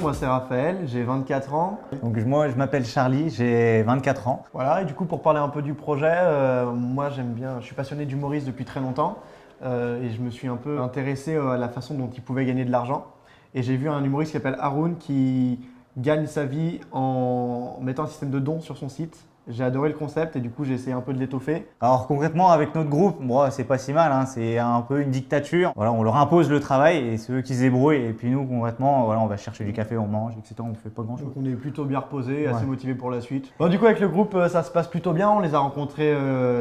moi c'est Raphaël, j'ai 24 ans. Donc moi je m'appelle Charlie, j'ai 24 ans. Voilà, et du coup pour parler un peu du projet, moi j'aime bien, je suis passionné d'humorisme depuis très longtemps et je me suis un peu intéressé à la façon dont il pouvait gagner de l'argent. Et j'ai vu un humoriste qui s'appelle Haroun qui gagne sa vie en mettant un système de dons sur son site. J'ai adoré le concept et du coup j'ai essayé un peu de l'étoffer. Alors concrètement avec notre groupe, bon, c'est pas si mal, hein, c'est un peu une dictature. Voilà, on leur impose le travail et c'est eux qui se débrouillent. Et puis nous concrètement, voilà, on va chercher du café, on mange, etc. On fait pas grand chose. Donc on est plutôt bien reposé, assez Ouais. motivé pour la suite. Bon, du coup avec le groupe ça se passe plutôt bien, on les a rencontrés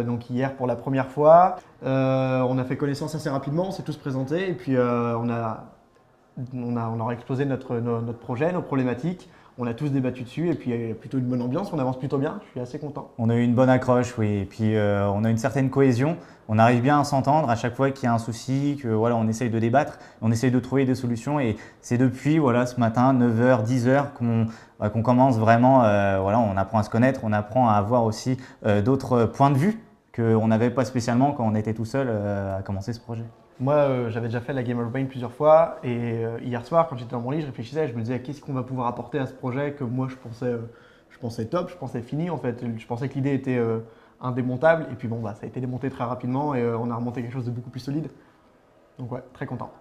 donc hier pour la première fois. On a fait connaissance assez rapidement, on s'est tous présentés et puis on a exposé notre projet, nos problématiques. On a tous débattu dessus et puis il y a plutôt une bonne ambiance, on avance plutôt bien, je suis assez content. On a eu une bonne accroche, oui, et puis on a une certaine cohésion. On arrive bien à s'entendre à chaque fois qu'il y a un souci, que voilà, on essaye de débattre, on essaye de trouver des solutions. Et c'est depuis voilà, ce matin, 9h, 10h, qu'on commence vraiment, voilà, on apprend à se connaître, on apprend à avoir aussi d'autres points de vue qu'on n'avait pas spécialement quand on était tout seul à commencer ce projet. Moi, j'avais déjà fait la Game of Brain plusieurs fois et hier soir, quand j'étais dans mon lit, je réfléchissais, je me disais qu'est-ce qu'on va pouvoir apporter à ce projet que moi je pensais top, je pensais fini en fait. Je pensais que l'idée était indémontable et puis bon, bah, ça a été démonté très rapidement et on a remonté quelque chose de beaucoup plus solide. Donc ouais, très content.